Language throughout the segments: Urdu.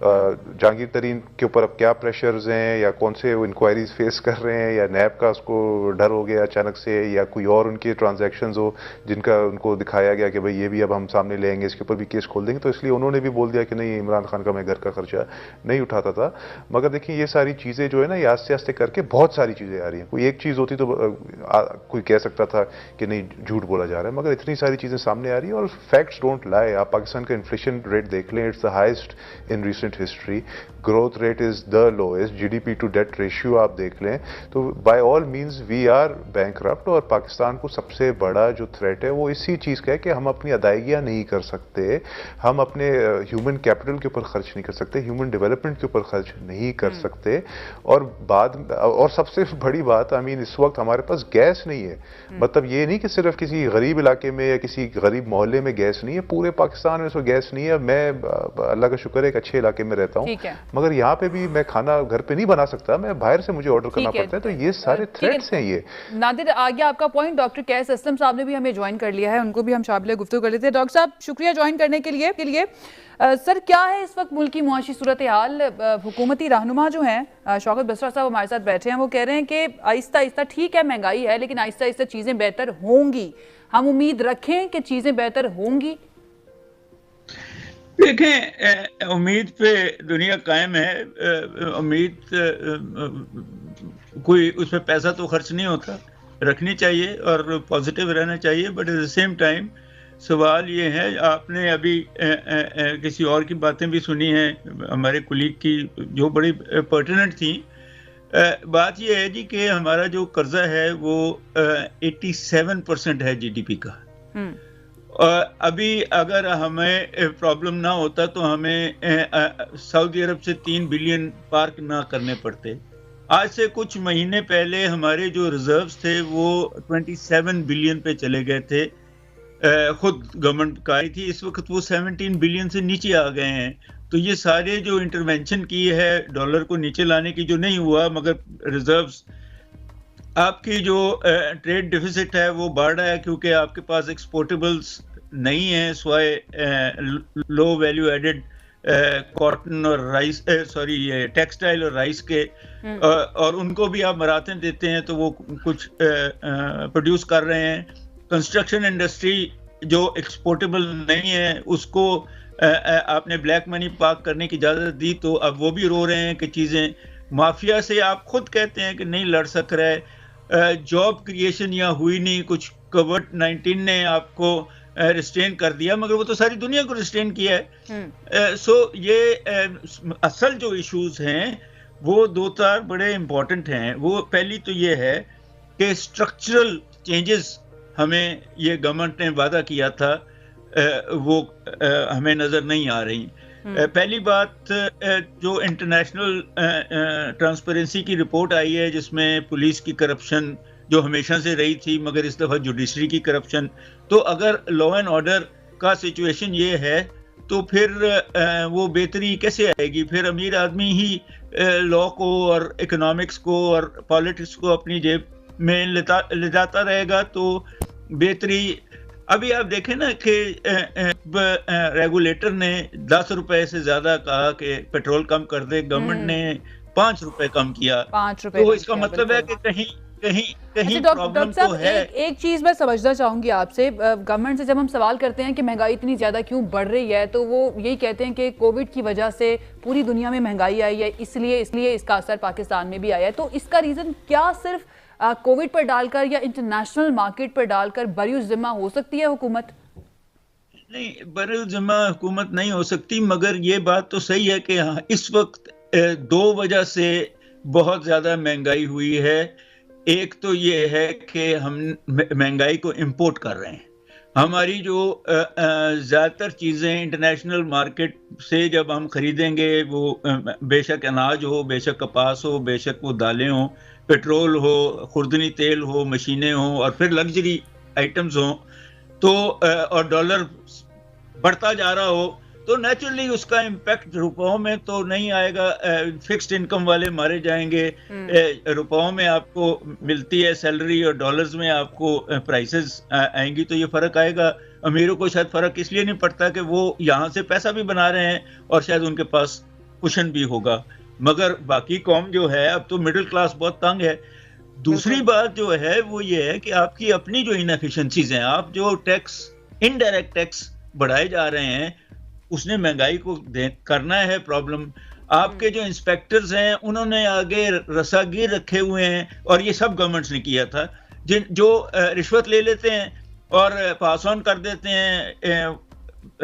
جہانگیر ترین کے اوپر اب کیا پریشرز ہیں یا کون سے وہ انکوائریز فیس کر رہے ہیں یا نیب کا اس کو ڈر ہو گیا اچانک سے یا کوئی اور ان کے ٹرانزیکشنز ہو جن کا ان کو دکھایا گیا کہ بھئی یہ بھی اب ہم سامنے لیں گے, اس کے اوپر بھی کیس کھول دیں گے, تو اس لیے انہوں نے بھی بول دیا کہ نہیں عمران خان کا میں گھر کا خرچہ نہیں اٹھاتا تھا. مگر دیکھیں یہ ساری چیزیں جو ہے نا یہ آہستہ آہستہ کر کے بہت ساری چیزیں آ رہی ہیں. کوئی ایک چیز ہوتی تو کوئی کہہ سکتا تھا کہ نہیں جھوٹ بولا جا رہا ہے, مگر اتنی ساری چیزیں سامنے آ رہی ہیں اور فیکٹس ڈونٹ لائے. آپ پاکستان کا انفلیشن ریٹ دیکھ لیں, it's the highest in recent history, growth rate is the lowest, G D P to debt ratio آپ دیکھ لیں. تو by all means we are bankrupt, اور پاکستان کو سب سے بڑا جو تھریٹ ہے وہ اسی چیز کا ہے کہ ہم اپنی ادائیگیاں نہیں کر سکتے, ہم اپنے ہیومن کیپٹل کے اوپر خرچ نہیں کر سکتے, ہیومن ڈیولپمنٹ کے اوپر خرچ نہیں کر سکتے. اور سب سے بڑی بات اس وقت ہمارے پاس گیس نہیں ہے. مطلب یہ نہیں کہ صرف کسی غریب علاقے میں یا کسی غریب محلے میں گیس نہیں ہے, پورے پاکستان میں اس وقت گیس نہیں ہے. میں اللہ کا شکر ہے ایک اچھے علاقے میں رہتا ہوں, مگر یہاں پہ بھی میں کھانا گھر پہ نہیں بنا سکتا, میں باہر سے مجھے آرڈر کرنا پڑتا ہے. تو یہ سارے تھریٹس ہیں. یہ نادر آگے آپ کا پوائنٹ. ڈاکٹر قیس اسلم صاحب نے بھی ہمیں جوائن کر لیا ہے, ان کو بھی ہم شامل گفتگو کر لیتے ہیں. ڈاکٹر صاحب شکریہ جوائن کرنے کے لیے. سر کیا ہے اس وقت ملک کی معاشی صورتحال؟ حکومتی رہنما جو ہیں شوکت بسرا صاحب ہمارے ساتھ بیٹھے ہیں, وہ کہہ رہے ہیں کہ آہستہ آہستہ ٹھیک ہے مہنگائی ہے لیکن آہستہ آہستہ چیزیں بہتر ہوں گی, ہم امید رکھیں کہ چیزیں بہتر ہوں گی. دیکھیں امید پہ دنیا قائم ہے. امید کوئی اس پہ پیسہ تو خرچ نہیں ہوتا, رکھنی چاہیے اور پازیٹیو رہنا چاہیے. But at the same time سوال یہ ہے, آپ نے ابھی کسی اور کی باتیں بھی سنی ہیں ہمارے کلیگ کی جو بڑی پرٹیننٹ تھیں. بات یہ ہے جی کہ ہمارا جو قرضہ ہے وہ 87% ہے جی ڈی پی کا. ابھی اگر ہمیں پرابلم نہ ہوتا تو ہمیں سعودی عرب سے 3 بلین پارک نہ کرنے پڑتے. آج سے کچھ مہینے پہلے ہمارے جو ریزروز تھے وہ 27 بلین پہ چلے گئے تھے, خود گورنمنٹ کا ہی تھی. اس وقت وہ 17 بلین سے نیچے آ گئے ہیں. تو یہ سارے جو انٹرونشن کی ہے ڈالر کو نیچے لانے کی, جو نہیں ہوا, مگر ریزروز آپ کی جو ٹریڈ ڈیفیسٹ ہے وہ بڑھ رہا ہے کیونکہ آپ کے پاس ایکسپورٹیبلز نہیں ہیں سوائے لو ویلیو ایڈڈ کاٹن اور رائس, ٹیکسٹائل اور رائس کے, اور ان کو بھی آپ مراحتیں دیتے ہیں تو وہ کچھ پروڈیوس کر رہے ہیں. کنسٹرکشن انڈسٹری جو ایکسپورٹیبل نہیں ہے اس کو آپ نے بلیک منی پارک کرنے کی اجازت دی, تو اب وہ بھی رو رہے ہیں کہ چیزیں مافیا سے آپ خود کہتے ہیں کہ نہیں لڑ سک رہے. جاب کریشن یا ہوئی نہیں, کچھ کووڈ-19 نے آپ کو ریسٹرین کر دیا, مگر وہ تو ساری دنیا کو ریسٹرین کیا ہے. سو یہ اصل جو ایشوز ہیں وہ 2-4 بڑے امپورٹنٹ ہیں. وہ پہلی تو یہ ہے کہ اسٹرکچرل چینجز ہمیں یہ گورنمنٹ نے وعدہ کیا تھا وہ ہمیں نظر نہیں آ رہی. پہلی بات جو انٹرنیشنل ٹرانسپیرنسی کی رپورٹ آئی ہے جس میں پولیس کی کرپشن جو ہمیشہ سے رہی تھی مگر اس دفعہ جوڈیشری کی کرپشن, تو اگر لا اینڈ آرڈر کا سچویشن یہ ہے تو پھر وہ بہتری کیسے آئے گی؟ پھر امیر آدمی ہی لا کو اور اکنامکس کو اور پالیٹکس کو اپنی جیب میں لے جاتا رہے گا تو بہتری. ابھی آپ دیکھیں نا کہ ریگولیٹر نے 10 روپے سے زیادہ کہا کہ پیٹرول کم کر دے, گورنمنٹ نے 5 روپے کم کیا, تو اس کا مطلب ہے کہ کہیں پرابلم تو ہے. ایک چیز میں سمجھنا چاہوں گی آپ سے, گورنمنٹ سے جب ہم سوال کرتے ہیں کہ مہنگائی اتنی زیادہ کیوں بڑھ رہی ہے تو وہ یہی کہتے ہیں کہ کووڈ کی وجہ سے پوری دنیا میں مہنگائی آئی ہے, اس لیے اس کا اثر پاکستان میں بھی آیا ہے. تو اس کا ریزن کیا صرف کووڈ پر ڈال کر یا انٹرنیشنل مارکیٹ پر ڈال کر بری ذمہ ہو سکتی ہے حکومت؟ نہیں, بر ذمہ حکومت نہیں ہو سکتی, مگر یہ بات تو صحیح ہے کہ اس وقت 2 وجہ سے بہت زیادہ مہنگائی ہوئی ہے. ایک تو یہ ہے کہ ہم مہنگائی کو امپورٹ کر رہے ہیں. ہماری جو زیادہ تر چیزیں انٹرنیشنل مارکیٹ سے جب ہم خریدیں گے, وہ بے شک اناج ہو, بے شک کپاس ہو, بے شک وہ دالیں ہوں, پیٹرول ہو, خوردنی تیل ہو, مشینیں ہوں, اور پھر لگژری آئٹمز ہوں, تو اور ڈالر بڑھتا جا رہا ہو, تو نیچرلی اس کا امپیکٹ روپوں میں تو نہیں آئے گا. فکسڈ انکم والے مارے جائیں گے. روپوں میں آپ کو ملتی ہے سیلری اور ڈالرز میں آپ کو پرائسز آئیں گی, تو یہ فرق آئے گا. امیروں کو شاید فرق اس لیے نہیں پڑتا کہ وہ یہاں سے پیسہ بھی بنا رہے ہیں اور شاید ان کے پاس کشن بھی ہوگا، مگر باقی قوم جو ہے اب تو مڈل کلاس بہت تنگ ہے۔ دوسری بات جو ہے وہ یہ ہے کہ آپ کی اپنی جو انیفیشنسیز ہیں، آپ جو ٹیکس انڈائریکٹ ٹیکس بڑھائے جا رہے ہیں، اس نے مہنگائی کو کرنا ہے پرابلم۔ آپ کے جو انسپیکٹرز ہیں انہوں نے آگے رساگیر رکھے ہوئے ہیں، اور یہ سب گورنمنٹس نے کیا تھا، جو رشوت لے لیتے ہیں اور پاس آن کر دیتے ہیں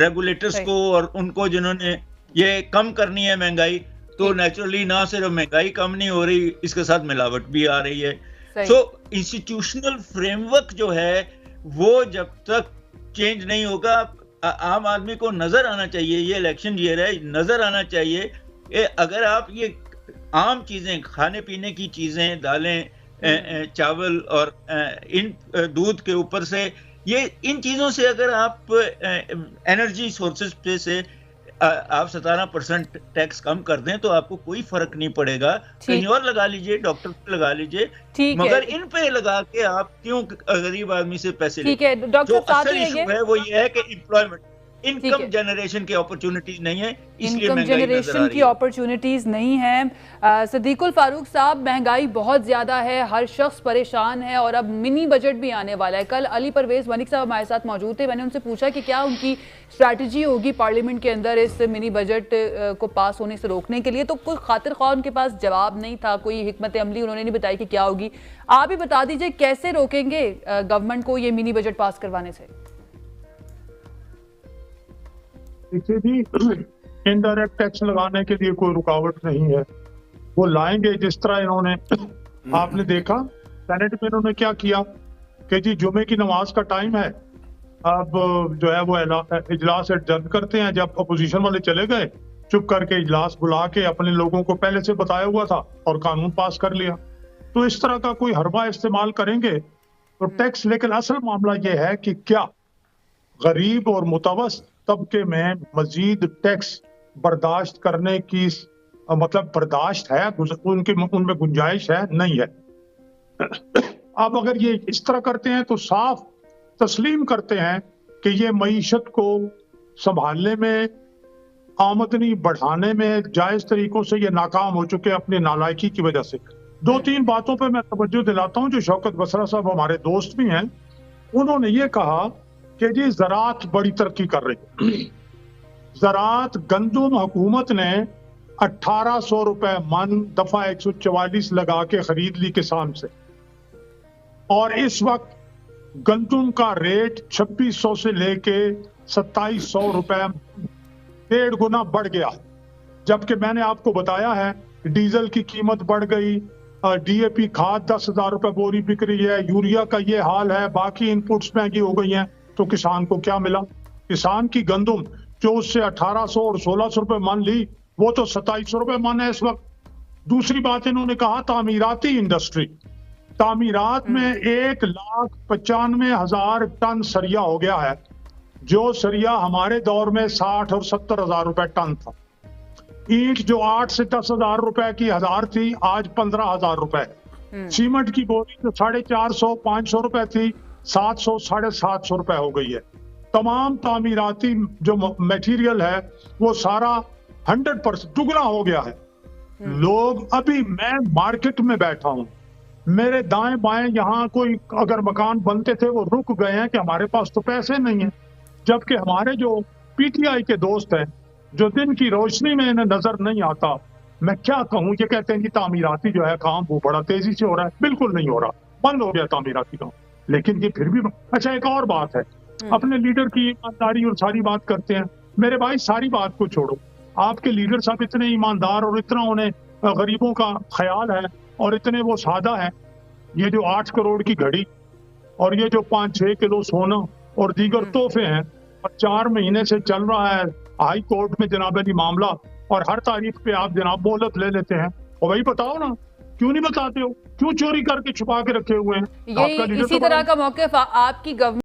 ریگولیٹرز کو، اور ان کو جنہوں نے یہ کم کرنی ہے مہنگائی، تو نیچرلی نہ صرف مہنگائی کم نہیں ہو رہی، اس کے ساتھ ملاوٹ بھی آ رہی ہے۔ سو انسٹیٹیوشنل فریم ورک جو ہے وہ جب تک چینج نہیں ہوگا، عام آدمی کو نظر آنا چاہیے، یہ الیکشن ایئر ہے، نظر آنا چاہیے کہ اگر آپ یہ عام چیزیں، کھانے پینے کی چیزیں، دالیں، چاول اور ان دودھ کے اوپر سے، یہ ان چیزوں سے اگر آپ انرجی سورسز پہ سے آپ 17% ٹیکس کم کر دیں تو آپ کو کوئی فرق نہیں پڑے گا، کہیں اور لگا لیجئے، ڈاکٹر پہ لگا لیجئے، مگر ان پہ لگا کے آپ کیوں غریب آدمی سے پیسے لیں؟ جو اصل ایشو ہے وہ یہ ہے کہ امپلائمنٹ، انکم جنریشن کی اپرچونٹیز نہیں ہیں، اس لیے انکم جنریشن کی اپرچونٹیز نہیں ہیں۔ صدیق الفاروق صاحب، مہنگائی بہت زیادہ ہے، ہر شخص پریشان ہے، اور اب منی بجٹ بھی آنے والا ہے۔ کل علی پرویز ونک صاحب ہمارے ساتھ موجود تھے، میں نے ان سے پوچھا کہ کیا ان کی اسٹریٹجی ہوگی پارلیمنٹ کے اندر اس منی بجٹ کو پاس ہونے سے روکنے کے لیے، تو کوئی خاطر خواہ ان کے پاس جواب نہیں تھا، کوئی حکمت عملی انہوں نے نہیں بتائی کہ کیا ہوگی۔ آپ ہی بتا دیجئے کیسے روکیں گے گورنمنٹ کو یہ منی بجٹ پاس کروانے سے؟ دیکھیے جی، انڈائریکٹ ٹیکس لگانے کے لیے کوئی رکاوٹ نہیں ہے، وہ لائیں گے جس طرح انہوں نے، آپ نے دیکھا سینٹ میں انہوں نے کیا کیا کہ جی جمعے کی نماز کا ٹائم ہے، اب جو ہے وہ اجلاس ایڈجرن کرتے ہیں۔ جب اپوزیشن والے چلے گئے، چپ کر کے اجلاس بلا کے اپنے لوگوں کو پہلے سے بتایا ہوا تھا اور قانون پاس کر لیا۔ تو اس طرح کا کوئی حربہ استعمال کریں گے تو ٹیکس، لیکن اصل معاملہ یہ ہے کہ کیا غریب اور متوسط طبقے میں مزید ٹیکس برداشت کرنے کی مطلب برداشت ہے، ان میں گنجائش ہے؟ نہیں ہے۔ اب اگر یہ اس طرح کرتے ہیں تو صاف تسلیم کرتے ہیں کہ یہ معیشت کو سنبھالنے میں، آمدنی بڑھانے میں جائز طریقوں سے یہ ناکام ہو چکے اپنی نالائکی کی وجہ سے۔ دو تین باتوں پہ میں توجہ دلاتا ہوں جو شوکت بسرا صاحب ہمارے دوست بھی ہیں، انہوں نے یہ کہا کہ جی زراعت بڑی ترقی کر رہی ہے۔ زراعت، گندم حکومت نے 1800 روپے من دفعہ 144 لگا کے خرید لی کسان سے، اور اس وقت گندم کا ریٹ 2600 سے لے کے 2700 روپے، 1.5 گنا بڑھ گیا، جبکہ میں نے آپ کو بتایا ہے ڈیزل کی قیمت بڑھ گئی، ڈی اے پی کھاد 10,000 روپے بوری بک رہی ہے، یوریا کا یہ حال ہے، باقی ان پٹس مہنگی ہو گئی ہیں، تو کسان کو کیا ملا؟ کسان کی گندم جو اس سے 1800 اور 1600 روپے من لی، وہ تو 2700 روپے من ہے اس وقت۔ دوسری بات انہوں نے کہا تعمیراتی انڈسٹری، تعمیرات میں 1,95,000 ٹن سریا ہو گیا ہے، جو سریا ہمارے دور میں 60 اور 70,000 روپے ٹن تھا۔ اینٹ جو 8 سے 10,000 روپے کی 1000 تھی، آج 15,000 روپے۔ سیمنٹ کی بوری جو 450 500 روپے تھی، 700 750 روپے ہو گئی ہے۔ تمام تعمیراتی جو میٹیریل ہے وہ سارا 100% دگنا ہو گیا ہے۔ لوگ، ابھی میں مارکیٹ میں بیٹھا ہوں، میرے دائیں بائیں یہاں کوئی اگر مکان بنتے تھے وہ رک گئے ہیں کہ ہمارے پاس تو پیسے نہیں ہیں، جبکہ ہمارے جو پی ٹی آئی کے دوست ہیں جو دن کی روشنی میں انہیں نظر نہیں آتا، میں کیا کہوں، یہ کہتے ہیں کہ تعمیراتی جو ہے کام وہ بڑا تیزی سے ہو رہا ہے۔ بالکل نہیں ہو رہا، بند ہو گیا تعمیراتی کام۔ لیکن یہ پھر بھی اچھا، ایک اور بات ہے، اپنے لیڈر کی ایمانداری اور ساری بات کرتے ہیں، میرے بھائی ساری بات کو چھوڑو، آپ کے لیڈر صاحب اتنے ایماندار اور اتنا انہیں غریبوں کا خیال ہے اور اتنے وہ سادہ ہیں، یہ جو 8 کروڑ کی گھڑی اور یہ جو 5-6 کلو سونا اور دیگر تحفے ہیں، اور 4 مہینے سے چل رہا ہے ہائی کورٹ میں جناب علی معاملہ، اور ہر تاریخ پہ آپ جناب مہلت لے لیتے ہیں، اور وہی بتاؤ نا، کیوں نہیں بتاتے ہو؟ کیوں چوری کر کے چھپا کے رکھے ہوئے ہیں؟ اسی طرح کا موقف آپ کی گورنمنٹ